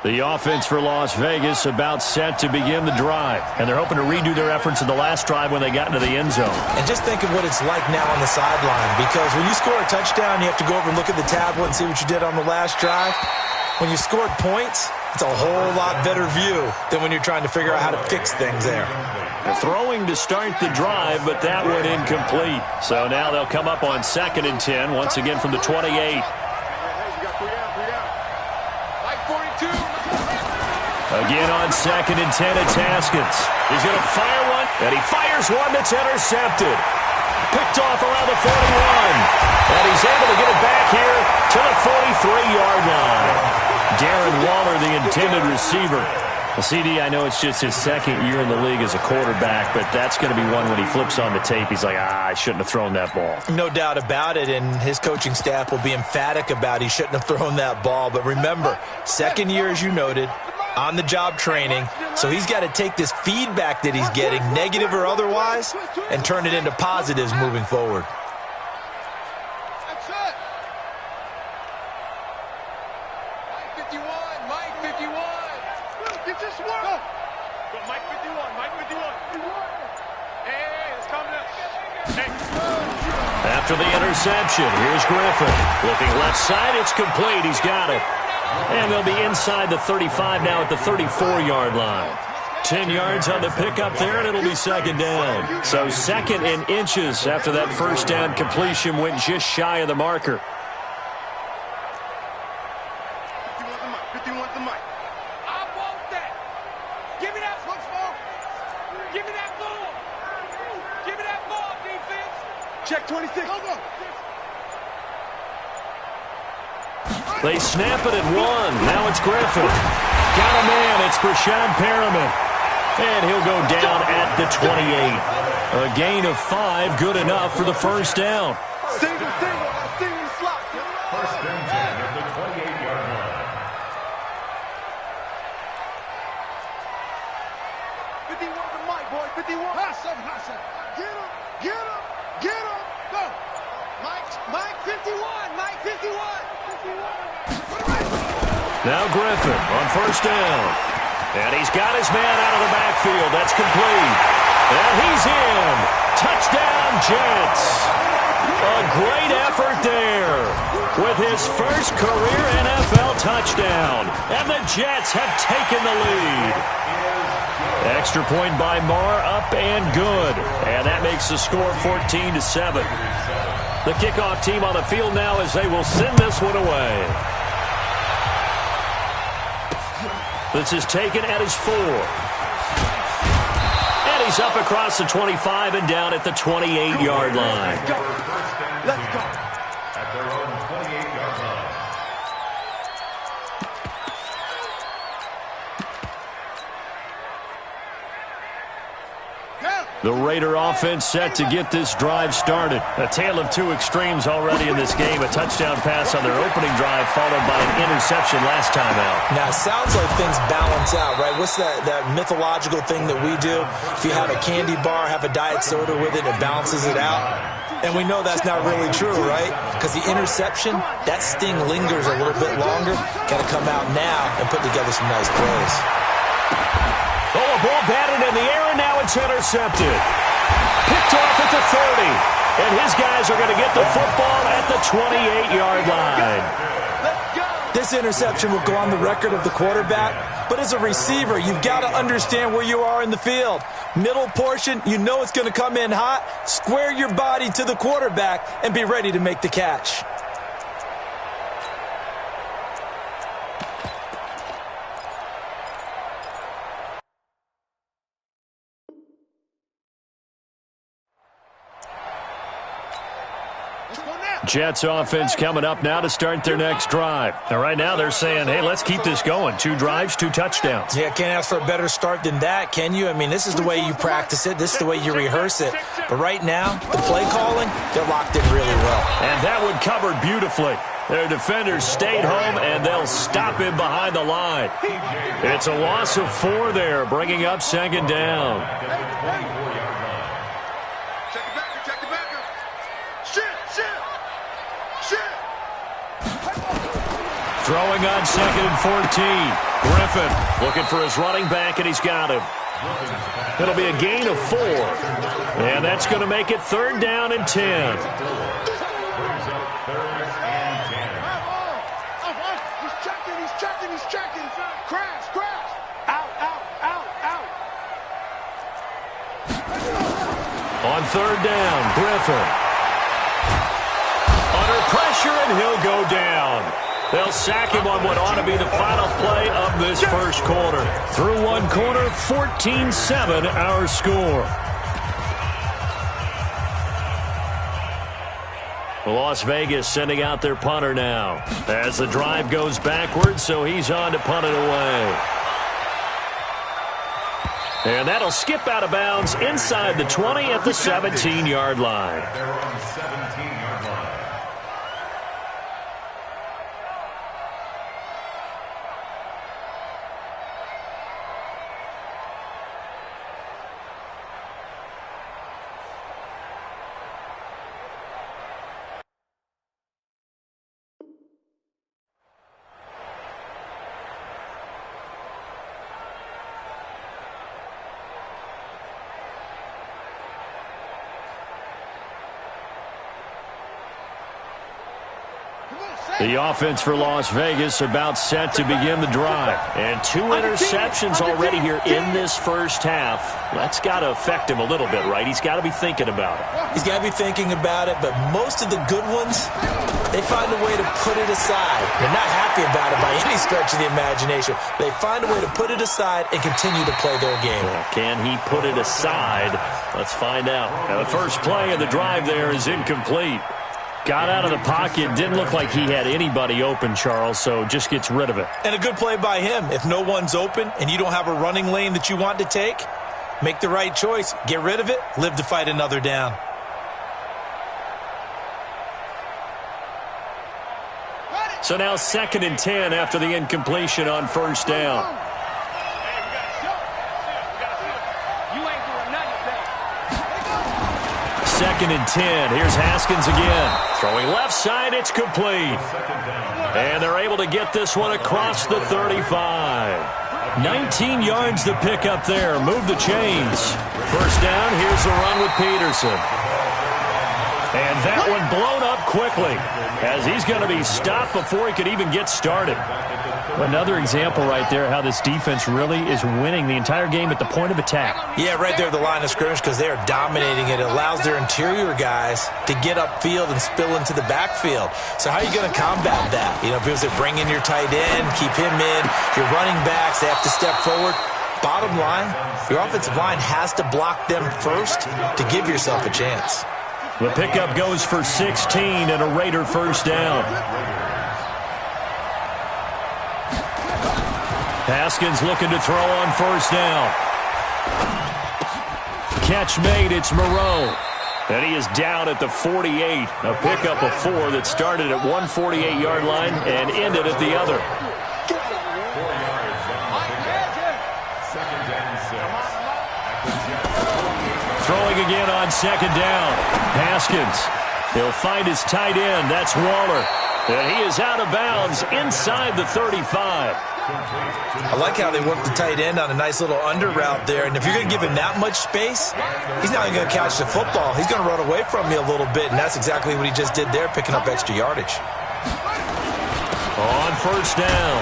The offense for Las Vegas about set to begin the drive. And they're hoping to redo their efforts in the last drive when they got into the end zone. And just think of what it's like now on the sideline. Because when you score a touchdown, you have to go over and look at the tablet and see what you did on the last drive. When you scored points, it's a whole lot better view than when you're trying to figure out how to fix things there. Throwing to start the drive, but that one incomplete. So now they'll come up on 2nd and 10, once again from the 28. Again on 2nd and 10, it's Haskins. He's going to fire one, and he fires one that's intercepted. Picked off around the 41. And he's able to get it back here to the 43-yard line. Darren Waller, the intended receiver. Well, CD, I know it's just his 2nd year in the league as a quarterback, but that's going to be one when he flips on the tape. He's like, I shouldn't have thrown that ball. No doubt about it, and his coaching staff will be emphatic about he shouldn't have thrown that ball. But remember, 2nd year, as you noted, on-the-job training, so he's got to take this feedback that he's getting, negative or otherwise, and turn it into positives moving forward. That's it. Mike 51, Mike 51. Get this one. Go, Mike 51, Mike 51. Hey, it's coming up. Hey. After the interception, here's Griffin. Looking left side, it's complete. He's got it. And they'll be inside the 35 now at the 34-yard line. 10 yards on the pickup there, and it'll be 2nd down. So 2nd in inches after that first down completion went just shy of the marker. 51 the mic. I want that. Give me that football. Give me that ball. Give me that ball, defense. Check 26. Go, go. They snap it at 1. Now it's Griffin. Got a man. It's Brashad Perriman. And he'll go down at the 28. A gain of 5. Good enough for the first down. Single slot. First and 10 at the 28-yard line. 51 the mic, boy. 51. Hot seven. Get him. Go. Mike 51. Mike 51. Now Griffin on first down. And he's got his man out of the backfield. That's complete. And he's in. Touchdown, Jets. A great effort there with his first career NFL touchdown. And the Jets have taken the lead. Extra point by Marr, up and good. And that makes the score 14-7. The kickoff team on the field now as they will send this one away. This is taken at his 4. And he's up across the 25 and down at the 28-yard line. Let's go. At their own 28-yard line. The Raider offense set to get this drive started. A tale of two extremes already in this game. A touchdown pass on their opening drive followed by an interception last time out. Now, it sounds like things balance out, right? What's that mythological thing that we do? If you have a candy bar, have a diet soda with it, it balances it out. And we know that's not really true, right? Because the interception, that sting lingers a little bit longer. Got to come out now and put together some nice plays. Oh, a ball batted in the air, and now it's intercepted. Picked off at the 30. And his guys are going to get the football at the 28-yard line. This interception will go on the record of the quarterback, but as a receiver, you've got to understand where you are in the field. Middle portion, you know it's going to come in hot. Square your body to the quarterback and be ready to make the catch. Jets offense coming up now to start their next drive. Now, right now they're saying, hey, let's keep this going. 2 drives, 2 touchdowns. Yeah, can't ask for a better start than that, can you? I mean, this is the way you practice it. This is the way you rehearse it. But right now, the play calling, they're locked in really well. And that one covered beautifully. Their defenders stayed home, and they'll stop him behind the line. It's a loss of 4 there, bringing up 2nd down. Throwing on 2nd and 14. Griffin looking for his running back, and he's got him. It'll be a gain of 4. And that's going to make it 3rd down and 10. He's checking. Crash. Out. On 3rd down, Griffin. Under pressure, and he'll go down. They'll sack him on what ought to be the final play of this first quarter. Through one quarter, 14-7 our score. Las Vegas sending out their punter now as the drive goes backwards, so he's on to punt it away. And that'll skip out of bounds inside the 20 at the 17-yard line. They're on 17-yard line. The offense for Las Vegas about set to begin the drive. And 2 interceptions already here in this first half. That's got to affect him a little bit, right? He's got to be thinking about it. He's got to be thinking about it, but most of the good ones, they find a way to put it aside. They're not happy about it by any stretch of the imagination. They find a way to put it aside and continue to play their game. Well, can he put it aside? Let's find out. Now, the first play of the drive there is incomplete. Got out of the pocket, didn't look like he had anybody open, Charles, so just gets rid of it. And a good play by him. If no one's open and you don't have a running lane that you want to take, make the right choice. Get rid of it, live to fight another down. So now 2nd and 10 after the incompletion on 1st down. 2nd and 10. Here's Haskins again. Throwing left side, it's complete. And they're able to get this one across the 35. 19 yards to pick up there. Move the chains. 1st down, here's the run with Peterson. And that one blown up quickly as he's going to be stopped before he could even get started. Another example right there how this defense really is winning the entire game at the point of attack. Yeah, right there at the line of scrimmage because they are dominating it. It allows their interior guys to get upfield and spill into the backfield. So how are you going to combat that? You know, people say bring in your tight end, keep him in. Your running backs, they have to step forward. Bottom line, your offensive line has to block them first to give yourself a chance. The pickup goes for 16 and a Raider 1st down. Haskins looking to throw on 1st down. Catch made, it's Moreau. And he is down at the 48. A pickup of 4 that started at 148-yard line and ended at the other. 4 yards on the pickup. 2nd and 6. Throwing again on 2nd down. Haskins. He'll find his tight end. That's Waller. And he is out of bounds inside the 35. I like how they work the tight end on a nice little under route there. And if you're going to give him that much space, he's not even going to catch the football. He's going to run away from you a little bit, and that's exactly what he just did there, picking up extra yardage. On 1st down,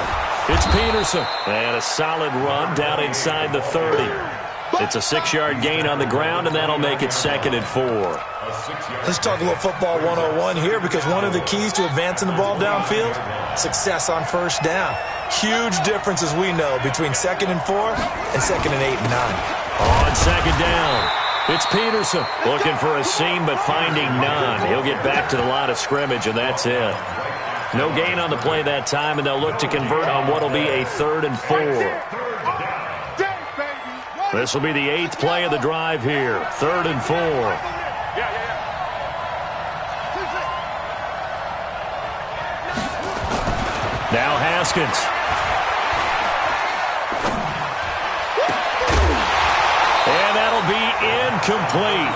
it's Peterson. And a solid run down inside the 30. It's a 6-yard gain on the ground, and that'll make it 2nd and 4. Let's talk a little football 101 here because one of the keys to advancing the ball downfield, success on 1st down. Huge difference, as we know, between 2nd and 4 and 2nd and 8 and 9. On 2nd down, it's Peterson looking for a seam but finding none. He'll get back to the line of scrimmage, and that's it. No gain on the play that time, and they'll look to convert on what will be a 3rd and 4. This will be the 8th play of the drive here. 3rd and 4. Now Haskins. And that'll be incomplete.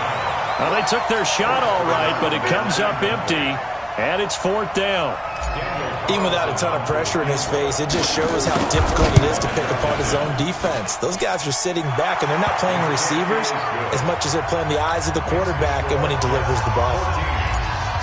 Well, they took their shot all right, but it comes up empty. And it's 4th down. Even without a ton of pressure in his face, it just shows how difficult it is to pick apart his own defense. Those guys are sitting back, and they're not playing receivers as much as they're playing the eyes of the quarterback and when he delivers the ball.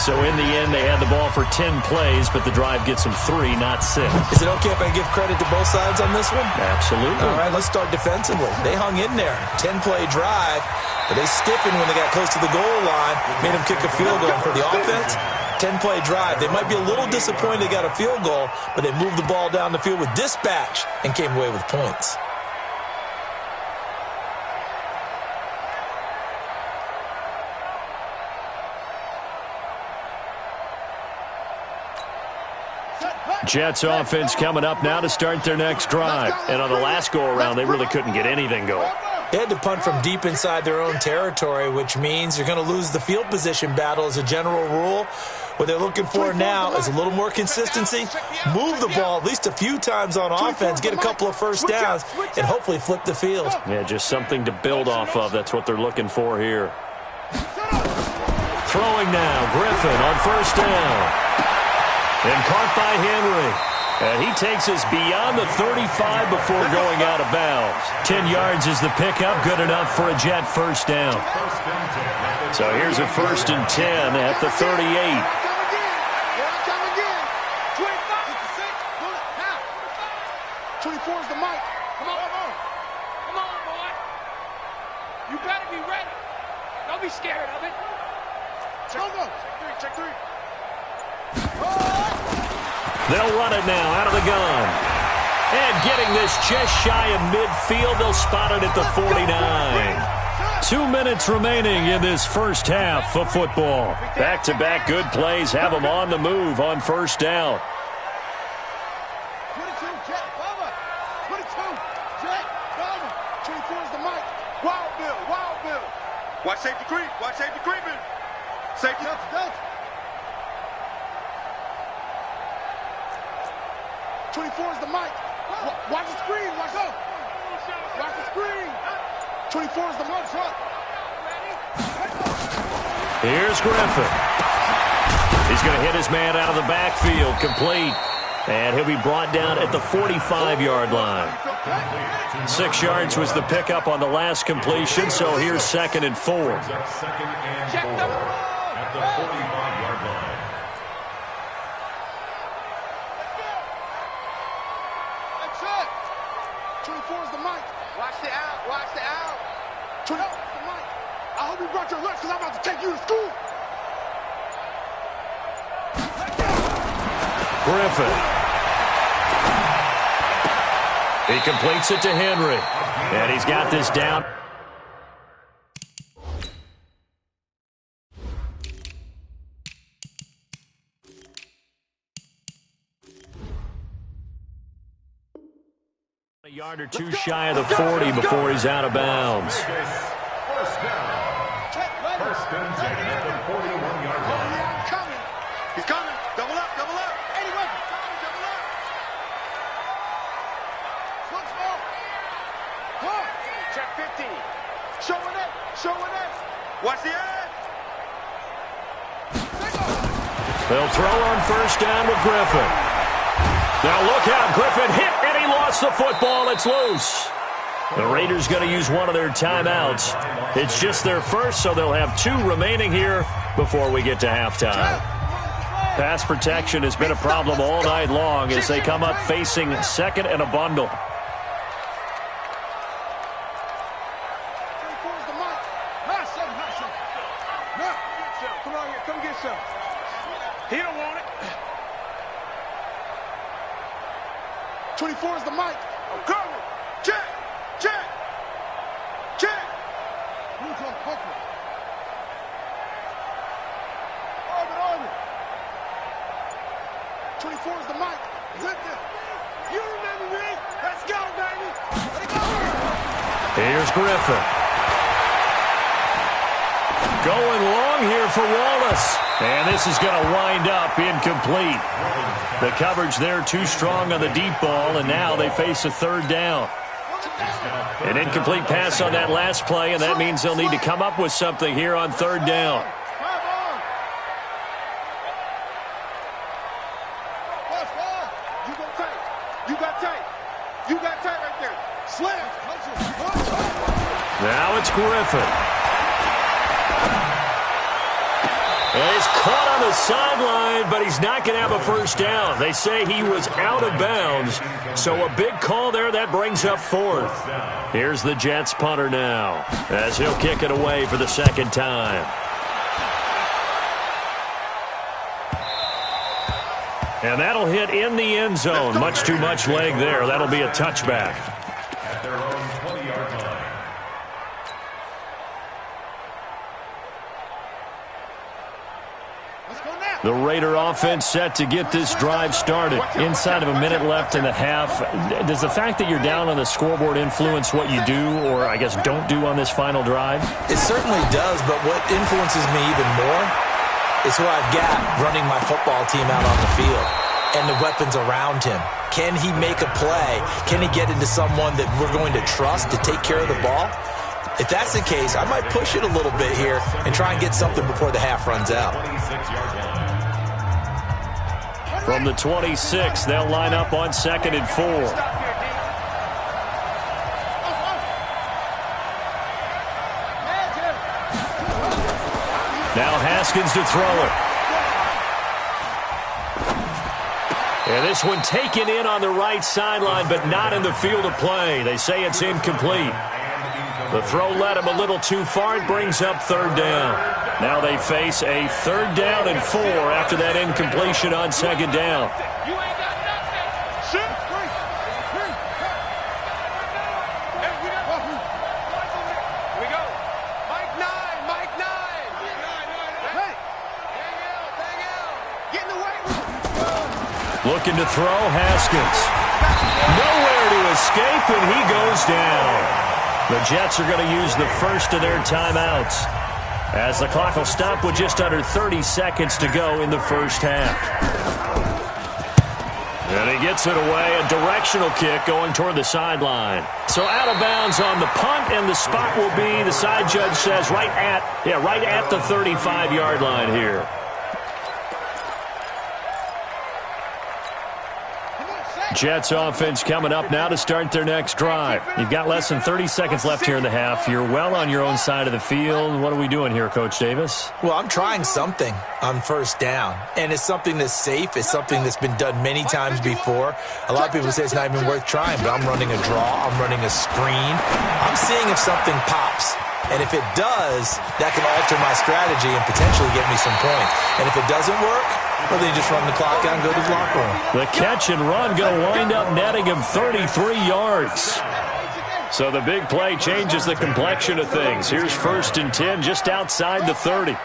So in the end, they had the ball for 10 plays, but the drive gets them 3, not 6. Is it okay if I give credit to both sides on this one? Absolutely. All right, let's start defensively. They hung in there. 10-play drive, but they stiffened when they got close to the goal line, made them kick a field goal. For the offense, 10-play drive. They might be a little disappointed they got a field goal, but they moved the ball down the field with dispatch and came away with points. Jets offense coming up now to start their next drive. And on the last go-around, they really couldn't get anything going. They had to punt from deep inside their own territory, which means you're going to lose the field position battle as a general rule. What they're looking for now is a little more consistency, move the ball at least a few times on offense, get a couple of first downs, and hopefully flip the field. Yeah, just something to build off of. That's what they're looking for here. Throwing now, Griffin on 1st down. And caught by Henry. And he takes us beyond the 35 before going out of bounds. 10 yards is the pickup, good enough for a Jet 1st down. So here's a 1st and 10 at the 38. 24 is the mic. Come on. Come on, boy. You better be ready. Don't be scared of it. Check 3. They'll run it now out of the gun. And getting this just shy of midfield, they'll spot it at the 49. 2 minutes remaining in this first half of football. Back-to-back good plays have them on the move on 1st down. 22, Jet, Bubba. 22, Jet, Bubba. 24 is the mic. Wild Bill. Watch safety creeping. Safety. Delta. 24 is the mic. Watch the screen. Watch the screen. 24 is the mic. Here's Griffin. He's going to hit his man out of the backfield, complete. And he'll be brought down at the 45-yard line. 6 yards was the pickup on the last completion, so here's 2nd and 4. At the 45-yard line. 24 is the mic. Watch the out. 24 is the mic. I hope you brought your lunch because I'm about to take you to school. Griffin. He completes it to Henry. And he's got this down. A yard or two shy of the 40 before he's out of bounds. 1st down. 1st and 10 at the 41-yard line. He's coming. Double up. 81. Double up. Look small. Come on. Check 15. Showing it. Watch the edge. They'll throw on 1st down with Griffin. Now look out. Griffin hit, and he lost the football. It's loose. The Raiders going to use one of their timeouts. It's just their first, so they'll have 2 remaining here before we get to halftime. Pass protection has been a problem all night long as they come up facing 2nd and a bundle. 24 is the mic. Hot some. Come on here. Come get some. He don't want it. 24 is the mic. I'm coming. Check. Who's on Pucker? Orbit. 24 is the mic. You remember me? Let's go, baby. Let's go. Here's Griffin. Going long here for Wallace. And this is going to wind up incomplete. The coverage there too strong on the deep ball, and now they face a 3rd down. An incomplete pass on that last play, and that means they'll need to come up with something here on 3rd down. You got tight. You got tight right there. Slam. Now it's Griffin. And he's caught on the sideline, but he's not going to have a first down. They say he was out of bounds, so a big call there. That brings up fourth. Here's the Jets punter now, as he'll kick it away for the second time. And that'll hit in the end zone. Much too much leg there. That'll be a touchback. At their own 20-yard line. The Raider offense set to get this drive started. Inside of a minute left in the half. Does the fact that you're down on the scoreboard influence what you do, or I guess don't do on this final drive? It certainly does, but what influences me even more is who I've got running my football team out on the field and the weapons around him. Can he make a play? Can he get into someone that we're going to trust to take care of the ball? If that's the case, I might push it a little bit here and try and get something before the half runs out. 26-yard line. From the 26, they'll line up on 2nd and 4. Now Haskins to throw it. And this one taken in on the right sideline, but not in the field of play. They say it's incomplete. The throw led him a little too far. It brings up third down. Now they face a 3rd down and 4 after that incompletion on 2nd down. You ain't got nothing. Shoot. Hey, we go. Mike 9. Mike 9. Hey. Get in the way. Looking to throw, Haskins. Nowhere to escape, and he goes down. The Jets are going to use the first of their timeouts, as the clock will stop with just under 30 seconds to go in the first half. And he gets it away, a directional kick going toward the sideline. So out of bounds on the punt, and the spot will be, the side judge says, right at the 35-yard line here. Jets offense coming up now to start their next drive. You've got less than 30 seconds left here in the half. You're well on your own side of the field. What are we doing here, Coach Davis? Well, I'm trying something on first down, and it's something that's safe. It's something that's been done many times before. A lot of people say it's not even worth trying, but I'm running a draw. I'm running a screen. I'm seeing if something pops. And if it does, that can alter my strategy and potentially get me some points. And if it doesn't work, well, then you just run the clock out and go to the locker room. The catch and run going to wind up netting him 33 yards. So the big play changes the complexion of things. Here's 1st and 10 just outside the 30.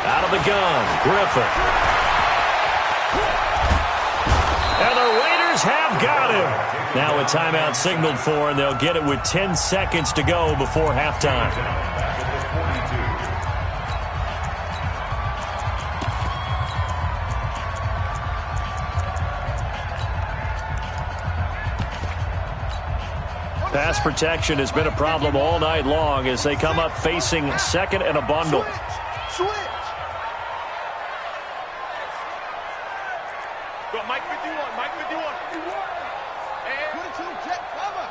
Out of the gun, Griffin. And the Raiders have got him. Now a timeout signaled for, and they'll get it with 10 seconds to go before halftime. Pass protection has been a problem all night long as they come up facing 2nd and a bundle. Switch. Go, Mike 51. Mike 51. And 22, Jet, cover.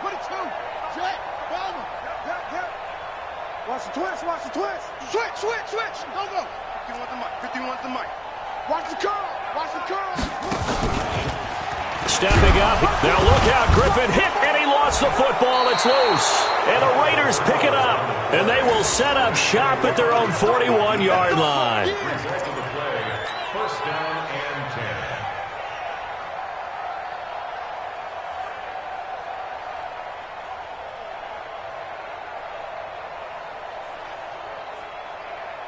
22, Jet, cover. Yep. Watch the twist. Switch. Go. 51 to Mike. Watch the curl. Stepping up. Now look out. Griffin hit, and he lost the football. It's loose. And the Raiders pick it up. And they will set up shop at their own 41-yard line. First down and 10.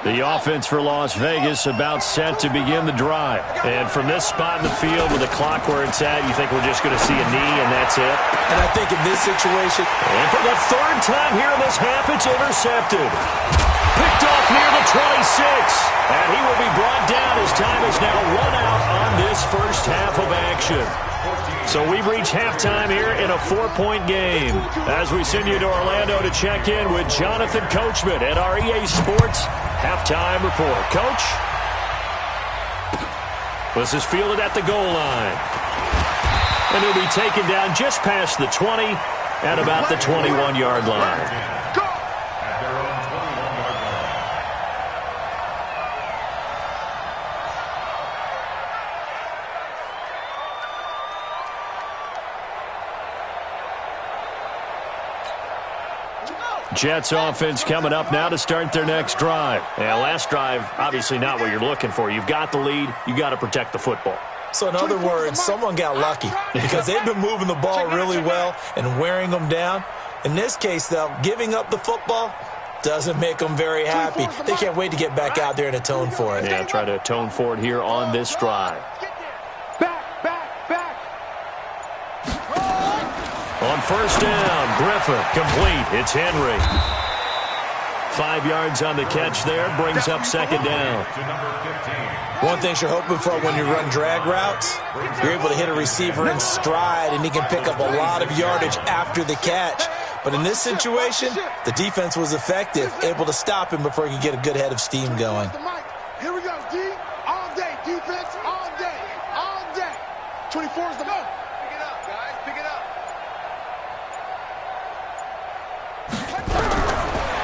The offense for Las Vegas about set to begin the drive. And from this spot in the field with the clock where it's at, you think we're just going to see a knee and that's it? And I think in this situation... And for the third time here in this half, it's intercepted. Picked off near the 26. And he will be brought down as time is now run out on this first half of action. So we've reached halftime here in a 4-point game. As we send you to Orlando to check in with Jonathan Coachman at our EA Sports Halftime Report. Coach? This is fielded at the goal line. And he'll be taken down just past the 20 at about the 21-yard line. Jets offense coming up now to start their next drive. And last drive, obviously not what you're looking for. You've got the lead. You've got to protect the football. So in other words, someone got lucky because they've been moving the ball really well and wearing them down. In this case, though, giving up the football doesn't make them very happy. They can't wait to get back out there and atone for it. Yeah, try to atone for it here on this drive. On first down, Griffin, complete. It's Henry. 5 yards on the catch there, brings up second down. One thing you're hoping for when you run drag routes, you're able to hit a receiver in stride, and he can pick up a lot of yardage after the catch. But in this situation, the defense was effective, able to stop him before he could get a good head of steam going. Here we go, D. All day, defense, all day, all day. 24 is the go. Pick it up, guys, pick it up.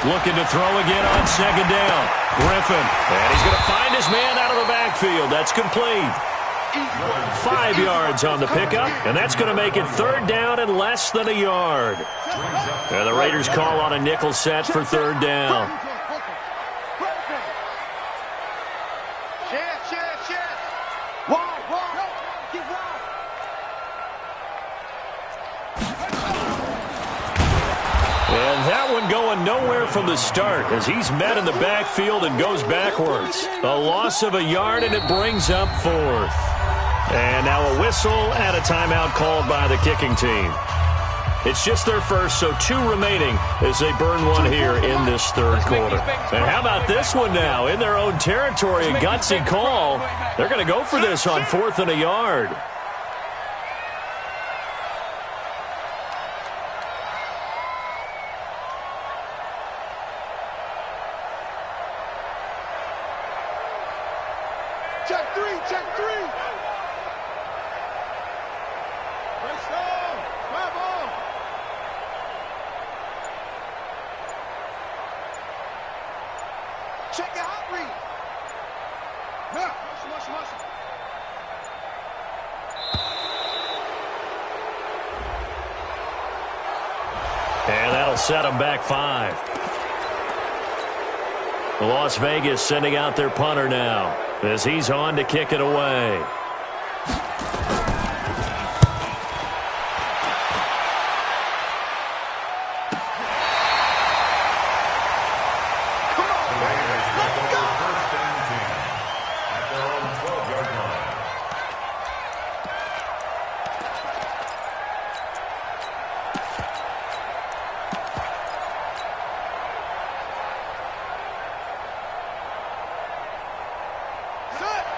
Looking to throw again on second down. Griffin. And he's going to find his man out of the backfield. That's complete. 5 yards on the pickup, and that's going to make it third down and less than a yard. And the Raiders call on a nickel set for third down. And that one going nowhere from the start as he's met in the backfield and goes backwards. A loss of a yard, and it brings up fourth. And now a whistle and a timeout called by the kicking team. It's just their first, so 2 remaining as they burn one here in this third quarter. And how about this one now? In their own territory, a gutsy call. They're going to go for this on 4th and a yard. Check three. Let's go. Bravo. Check the hot read. Muscle. And that'll set them back 5. Las Vegas sending out their punter now as he's on to kick it away.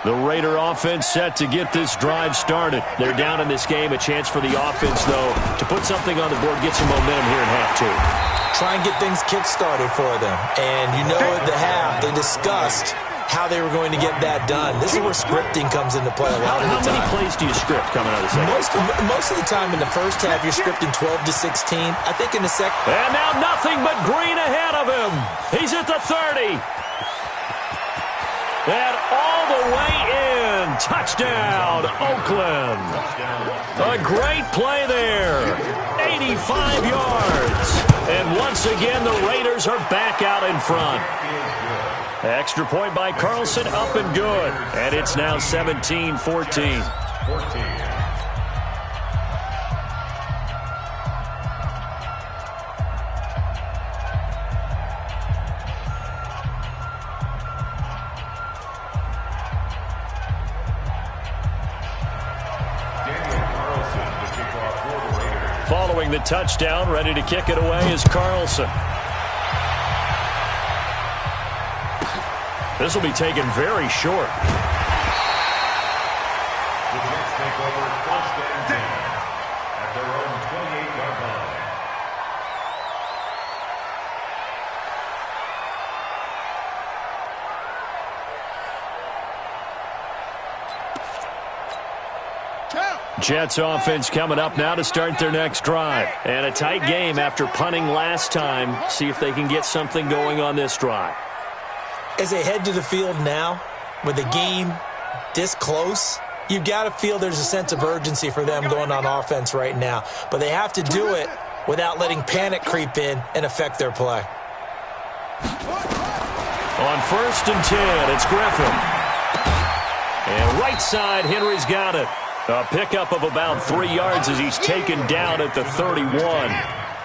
The Raider offense set to get this drive started. They're down in this game. A chance for the offense, though, to put something on the board, get some momentum here in half 2. Try and get things kick-started for them. And you know at the half, they discussed how they were going to get that done. This is where scripting comes into play a lot of the time. How many plays do you script coming out of the second? Most of the time in the first half, you're scripting 12 to 16. I think in the second... And now nothing but green ahead of him. He's at the 30. And all the way in. Touchdown, Oakland. A great play there. 85 yards. And once again, the Raiders are back out in front. Extra point by Carlson, up and good. And it's now 17-14. scoring the touchdown. Ready to kick it away is Carlson. This will be taken very short. The Jets take over 1st and 10 at their own 28-yard line. Jets offense coming up now to start their next drive. And a tight game after punting last time. See if they can get something going on this drive. As they head to the field now, with the game this close, you've got to feel there's a sense of urgency for them going on offense right now. But they have to do it without letting panic creep in and affect their play. On 1st and 10, it's Griffin. And right side, Henry's got it. A pickup of about 3 yards as he's taken down at the 31.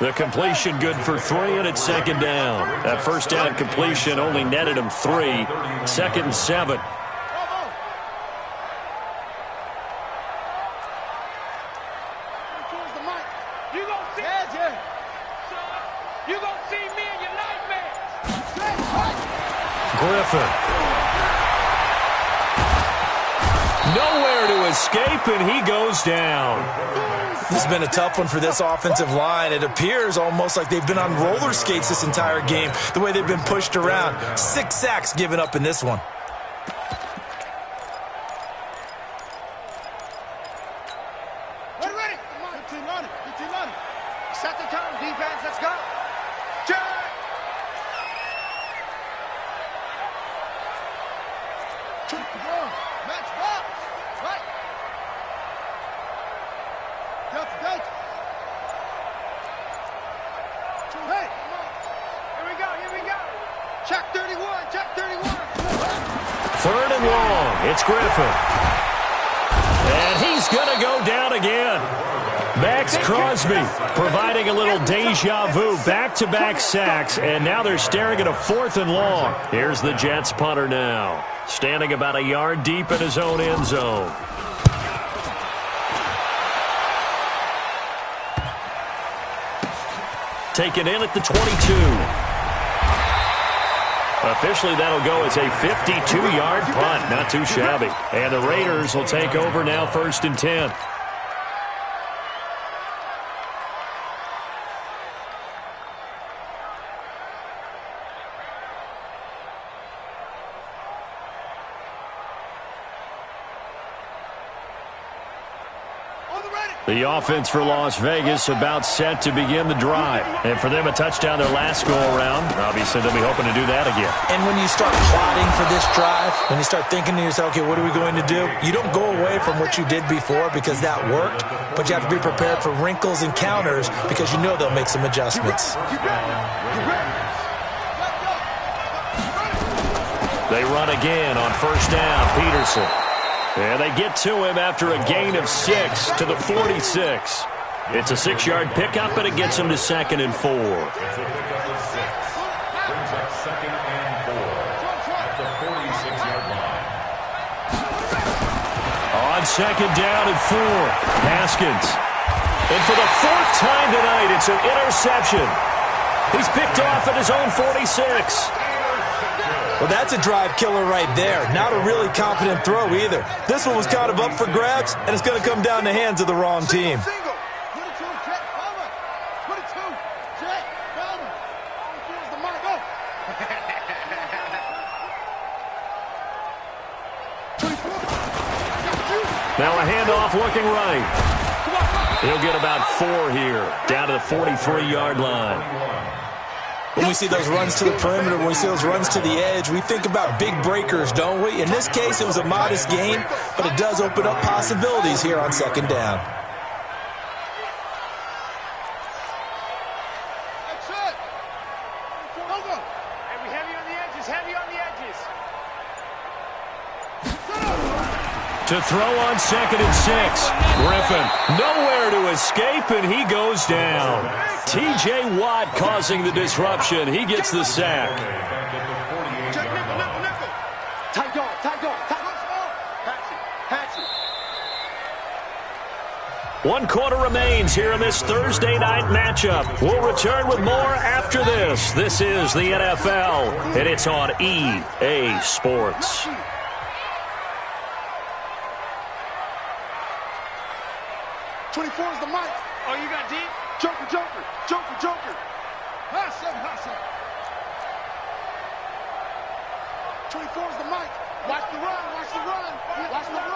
The completion good for 3, and it's 2nd down. That first down completion only netted him 3. 2nd and 7. Griffin. Nowhere to escape, and he goes down. This has been a tough one for this offensive line. It appears almost like they've been on roller skates this entire game, the way they've been pushed around. 6 sacks given up in this one. Ready. 15 on it. Set the tone, defense. Let's go. Check. Match box. Right. Delta. Hey. Here we go. Check 31. 3rd and long. It's Griffin. And he's going to go down again. Max Crosby providing a little deja vu. Back-to-back sacks, and now they're staring at a 4th and long. Here's the Jets punter now, standing about a yard deep in his own end zone. Taken in at the 22. Officially, that'll go as a 52-yard punt. Not too shabby. And the Raiders will take over now 1st and 10. The offense for Las Vegas about set to begin the drive. And for them, a touchdown their last go-around. Obviously, they'll be hoping to do that again. And when you start plotting for this drive, when you start thinking to yourself, okay, what are we going to do? You don't go away from what you did before because that worked, but you have to be prepared for wrinkles and counters because you know they'll make some adjustments. They run again on 1st down. Peterson. And they get to him after a gain of 6 to the 46. It's a 6-yard pickup, and it gets him to 2nd and 4. It's a pickup of 6. Brings up 2nd and 4 at the 46-yard line. On 2nd down and 4, Haskins. And for the 4th time tonight, it's an interception. He's picked off at his own 46. Well, that's a drive killer right there. Not a really confident throw either. This one was kind of up for grabs, and it's going to come down the hands of the wrong team. Now a handoff looking right. He'll get about 4 here, down to the 43-yard line. When we see those runs to the perimeter, when we see those runs to the edge, we think about big breakers, don't we? In this case, it was a modest gain, but it does open up possibilities here on 2nd down. That's it. Go. Heavy on the edges. To throw on 2nd and 6. Griffin nowhere to escape, and he goes down. T.J. Watt causing the disruption. He gets the sack. Check nickel. Tight dog. Patch it. 1 quarter remains here in this Thursday night matchup. We'll return with more after this. This is the NFL, and it's on EA Sports. '24 is the mic. Oh, you got deep? Joker, Joker, Joker, Joker. Hot seven, hot seven. 24 is the mic. Watch the run, watch the run, watch the run.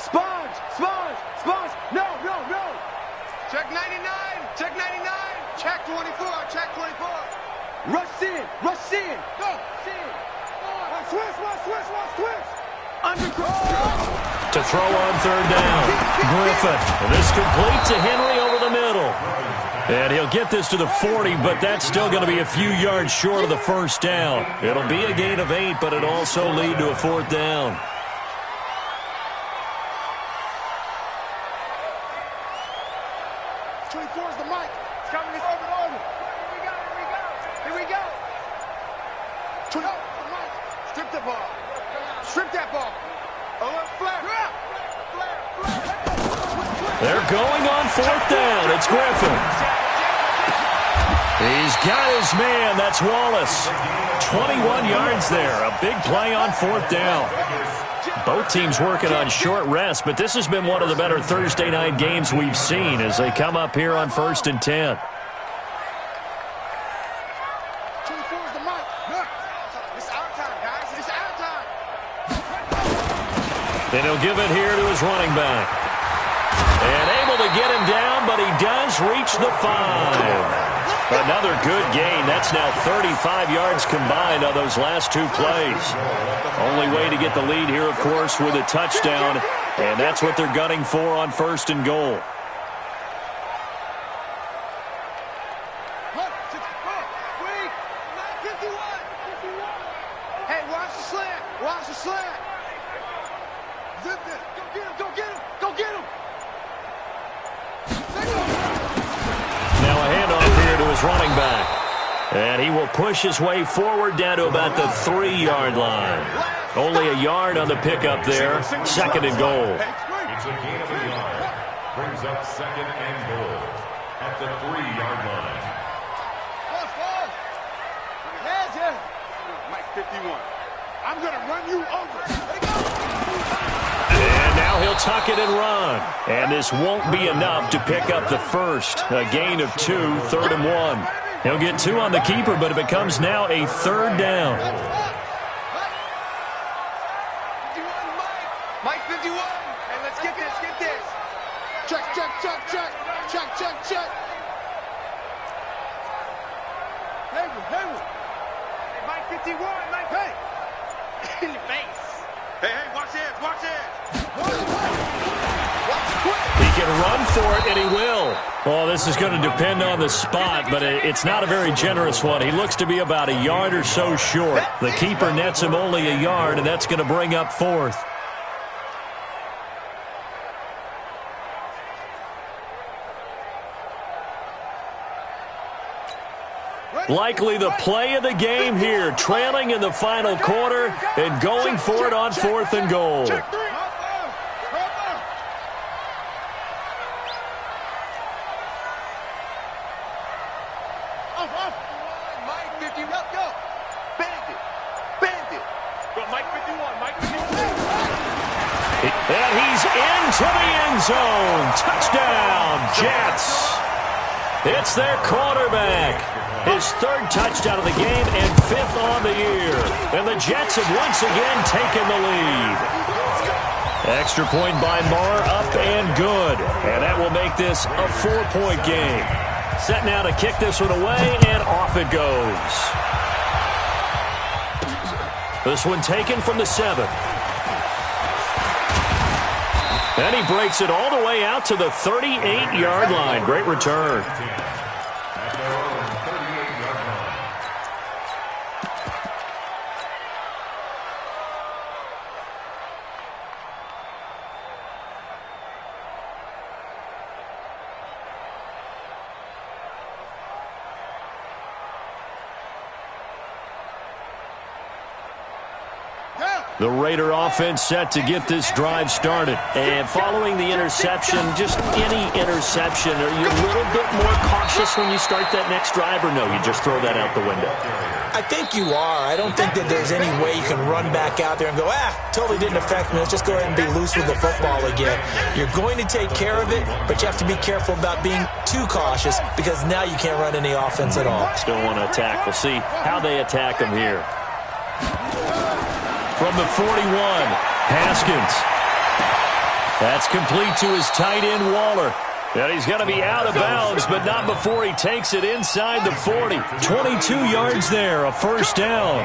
Sponge, Sponge, Sponge. No, no, no. Check 99, check 99. Check 24, check 24. Rush in, rush in. Go, in. Switch, switch, switch. To throw on third down, Griffin. And this complete to Henry over the middle. And he'll get this to the 40, but that's still going to be a few yards short of the first down. It'll be a gain of 8, but it'll also lead to a 4th down. They're going on 4th down. It's Griffin. He's got his man. That's Wallace. 21 yards there. A big play on 4th down. Both teams working on short rest, but this has been one of the better Thursday night games we've seen as they come up here on 1st and 10. And he'll give it here to his running back. And able to get him down, but he does reach the 5. Another good gain. That's now 35 yards combined on those last 2 plays. Only way to get the lead here, of course, with a touchdown. And that's what they're gunning for on 1st and goal. Hey, watch the slant. Watch the slant. Zip this. Go get him. Go get him. Go get him. Now a handoff here to his running back. And he will push his way forward down to about the 3-yard line. Only a yard on the pickup there. 2nd and goal. It's a gain of a yard. Brings up 2nd and goal at the 3-yard line. Mike 51. I'm going to run you over. And now he'll tuck it and run. And this won't be enough to pick up the first. A gain of 2, 3rd and 1. He'll get 2 on the keeper, but it becomes now a 3rd down. Mike 51. Hey, let's get this, get this. Check, check, check, check. Check, check, check. Hayward. Hey, Mike 51, Mike. Hey. In your face. Hey, watch this, watch this. He can run for it, and he will. Well, this is going to depend on the spot, but it's not a very generous one. He looks to be about a yard or so short. The keeper nets him only a yard, and that's going to bring up 4th. Likely the play of the game here, trailing in the final quarter and going for it on 4th and goal. Mike 50, go. Bandit. Go, Mike 51, Mike 51. And he's into the end zone. Touchdown, Jets. It's their quarterback. His 3rd touchdown of the game and 5th on the year. And the Jets have once again taken the lead. Extra point by Marr, up and good. And that will make this a 4-point game. Set now to kick this one away, and off it goes. This one taken from the 7. And he breaks it all the way out to the 38-yard line. Great return. Yeah. The Raider offense set to get this drive started. And following the interception, just any interception, are you a little bit more cautious when you start that next drive, or no, you just throw that out the window? I think you are. I don't think that there's any way you can run back out there and go, totally didn't affect me. Let's just go ahead and be loose with the football again. You're going to take care of it, but you have to be careful about being too cautious because now you can't run any offense at all. Still want to attack. We'll see how they attack them here. From the 41, Haskins. That's complete to his tight end, Waller. And he's going to be out of bounds, but not before he takes it inside the 40. 22 yards there, a first down.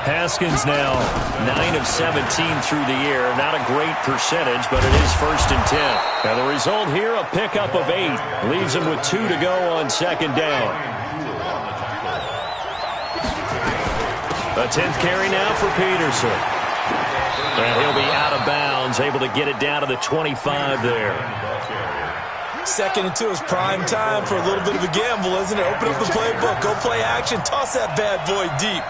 Haskins now 9 of 17 through the air. Not a great percentage, but it is 1st and 10. Now the result here, a pickup of 8. Leaves him with 2 to go on 2nd down. A 10th carry now for Peterson. And he'll be out of bounds, able to get it down to the 25 there. 2nd and 2 is prime time for a little bit of a gamble, isn't it? Open up the playbook, go play action, toss that bad boy deep.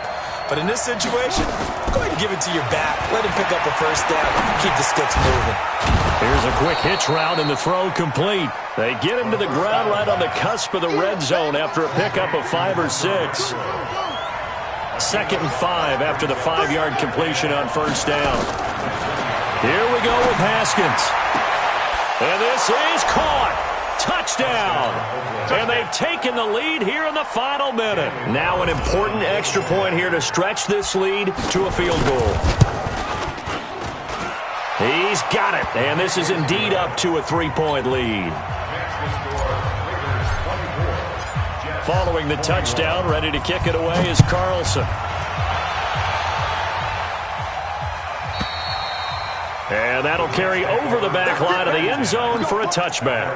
But in this situation, go ahead and give it to your back. Let him pick up a first down. Keep the sticks moving. Here's a quick hitch route and the throw complete. They get him to the ground right on the cusp of the red zone after a pickup of 5 or 6. 2nd and 5 after the 5-yard completion on first down. Here we go with Haskins. And this is caught. Touchdown. And they've taken the lead here in the final minute. Now an important extra point here to stretch this lead to a field goal. He's got it. And this is indeed up to a 3-point lead. Following the touchdown, ready to kick it away is Carlson. And that'll carry over the back line of the end zone for a touchback.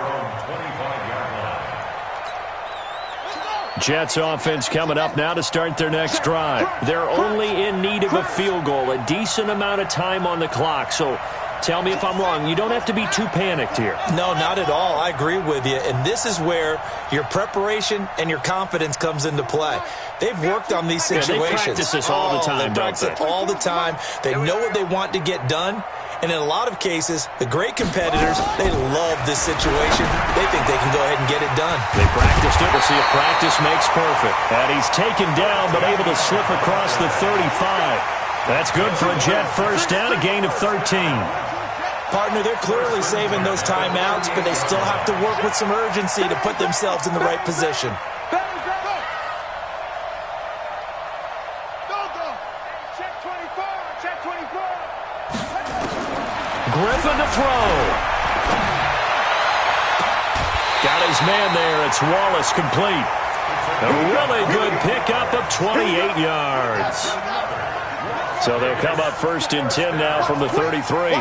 Jets offense coming up now to start their next drive. They're only in need of a field goal, a decent amount of time on the clock. So tell me if I'm wrong. You don't have to be too panicked here. No, not at all. I agree with you. And this is where your preparation and your confidence comes into play. They've worked on these situations. They practice this all the time, They practice it all the time. They know what they want to get done. And in a lot of cases, the great competitors, they love this situation. They think they can go ahead and get it done. They practiced it. We'll see if practice makes perfect. And he's taken down, but able to slip across the 35. That's good for a Jet first down, a gain of 13. Partner, they're clearly saving those timeouts, but they still have to work with some urgency to put themselves in the right position. Griffin to throw. Got his man there. It's Wallace complete. A really good pickup of 28 yards. So they'll come up 1st and 10 now from the 33.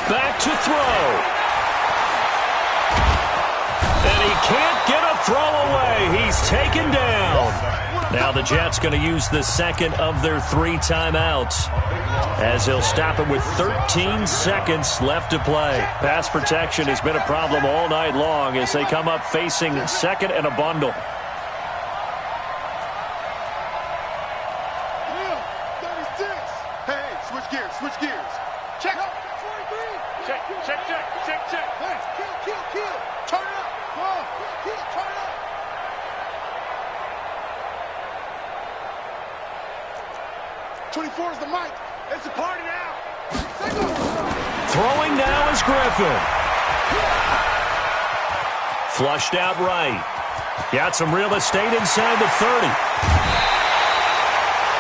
Back to throw. And he can't get a throw away. He's taken down. Now the Jets going to use the second of their 3 timeouts as they'll stop it with 13 seconds left to play. Pass protection has been a problem all night long as they come up facing 2nd and a bundle. Switch gears. Check. Check. Kill. Turn it up. Come on. Kill. Turn it up. '24 is the mic. It's a party now. Throwing now is Griffin. Flushed out right. Got some real estate inside the 30.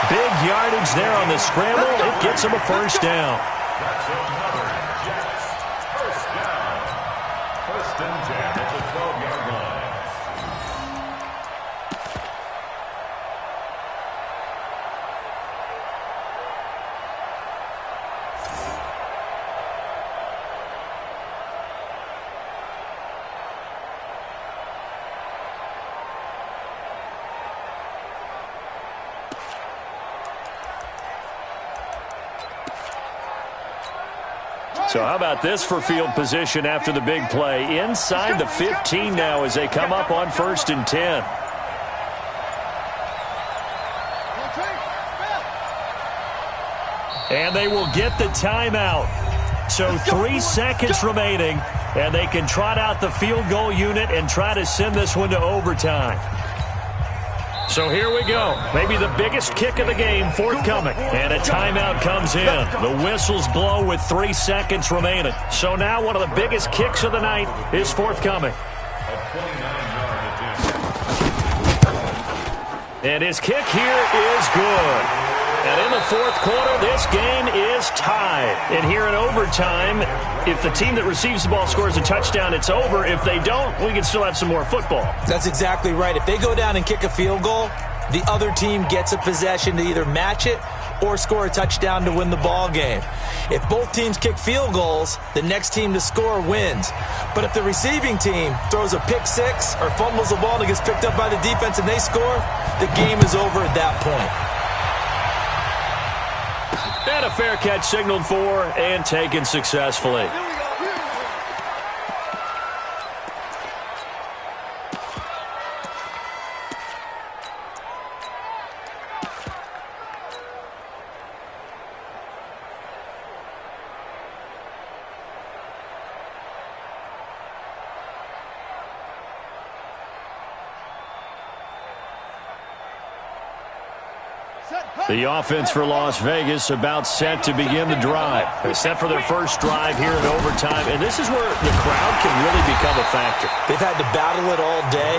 Big yardage there on the scramble. It gets him a first down. That's another Jets first down. 1st and 10 at the 12-yard line. So how about this for field position after the big play? Inside the 15 now as they come up on 1st and 10. And they will get the timeout. So 3 seconds remaining, and they can trot out the field goal unit and try to send this one to overtime. So here we go. Maybe the biggest kick of the game forthcoming. And a timeout comes in. The whistles blow with 3 seconds remaining. So now one of the biggest kicks of the night is forthcoming. And his kick here is good. And in the 4th quarter, this game is tied. And here in overtime, if the team that receives the ball scores a touchdown, it's over. If they don't, we can still have some more football. That's exactly right. If they go down and kick a field goal, the other team gets a possession to either match it or score a touchdown to win the ball game. If both teams kick field goals, the next team to score wins. But if the receiving team throws a pick six or fumbles the ball and gets picked up by the defense and they score, the game is over at that point. And a fair catch signaled for and taken successfully. The offense for Las Vegas about set to begin the drive. They're set for their first drive here in overtime, and this is where the crowd can really become a factor. They've had to battle it all day,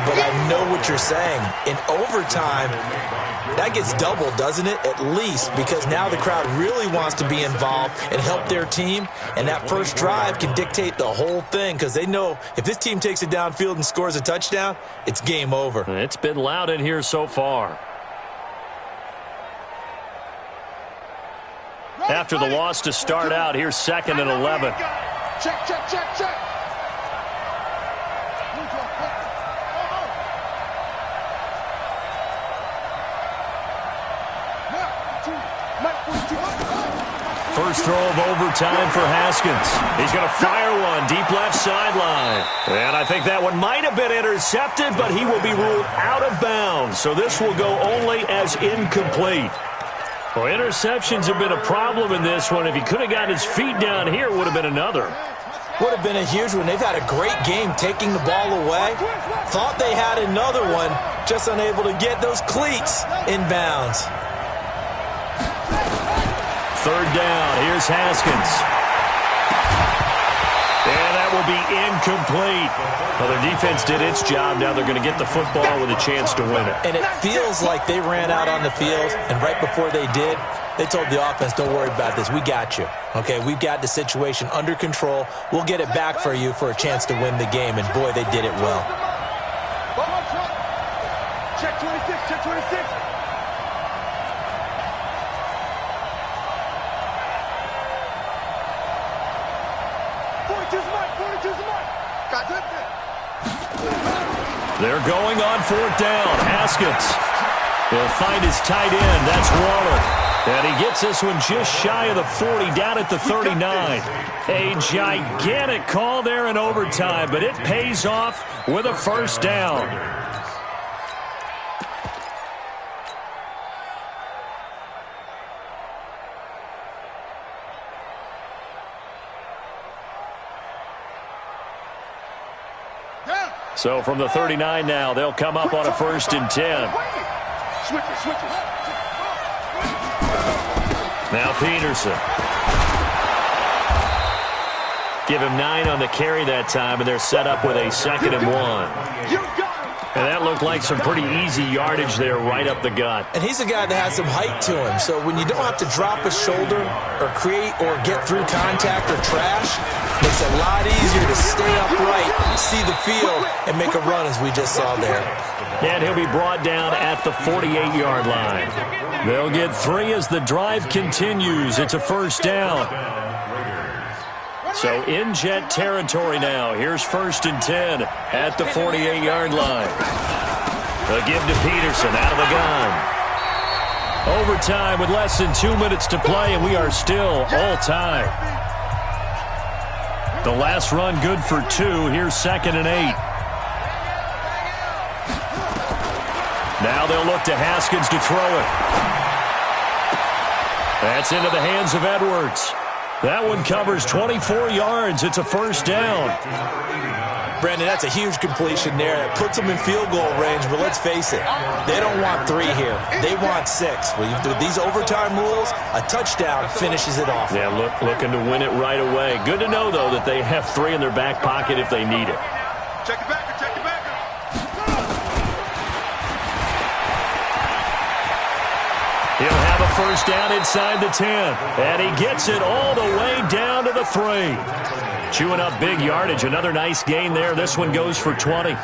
but I know what you're saying. In overtime, that gets doubled, doesn't it? At least, because now the crowd really wants to be involved and help their team, and that first drive can dictate the whole thing because they know if this team takes it downfield and scores a touchdown, it's game over. It's been loud in here so far. After the loss to start out, here's 2nd and 11. Check, check, check, check. First throw of overtime for Haskins. He's going to fire one deep left sideline. And I think that one might have been intercepted, but he will be ruled out of bounds. So this will go only as incomplete. Well, interceptions have been a problem in this one. If he could have gotten his feet down here, it would have been another. Would have been a huge one. They've had a great game taking the ball away. Thought they had another one, just unable to get those cleats in bounds. 3rd down. Here's Haskins. And that will be incomplete. Well, their defense did its job. Now they're going to get the football with a chance to win it. And it feels like they ran out on the field, and right before they did, they told the offense, don't worry about this. We got you. Okay, we've got the situation under control. We'll get it back for you for a chance to win the game. And, boy, they did it well. Check 26, check 26. They're going on 4th down. Haskins. He'll find his tight end. That's Waller. And he gets this one just shy of the 40, down at the 39. A gigantic call there in overtime, but it pays off with a first down. So from the 39 now, they'll come up on a 1st and 10. Switch it. Now Peterson. Give him 9 on the carry that time, and they're set up with a 2nd and 1. And that looked like some pretty easy yardage there right up the gut. And he's a guy that has some height to him. So when you don't have to drop a shoulder or create or get through contact or trash, makes it a lot easier to stay upright, see the field, and make a run as we just saw there. And he'll be brought down at the 48-yard line. They'll get 3 as the drive continues. It's a first down. So in Jet territory now. Here's 1st and 10 at the 48-yard line. They'll give to Peterson out of the gun. Overtime with less than 2 minutes to play, and we are still all time. The last run good for 2. Here's 2nd and 8. Now they'll look to Haskins to throw it. That's into the hands of Edwards. That one covers 24 yards. It's a first down. Brandon, that's a huge completion there. It puts them in field goal range, but let's face it, they don't want 3 here. They want 6. With these overtime rules, a touchdown finishes it off. Yeah, looking to win it right away. Good to know, though, that they have 3 in their back pocket if they need it. Check it back, check it back. He'll have a first down inside the 10. And he gets it all the way down to the 3. Chewing up big yardage. Another nice gain there. This one goes for 20.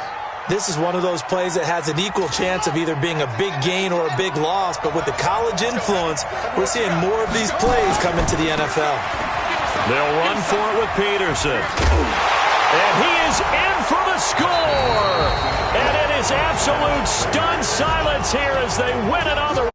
This is one of those plays that has an equal chance of either being a big gain or a big loss. But with the college influence, we're seeing more of these plays come into the NFL. They'll run for it with Peterson. And he is in for the score. And it is absolute stunned silence here as they win it on the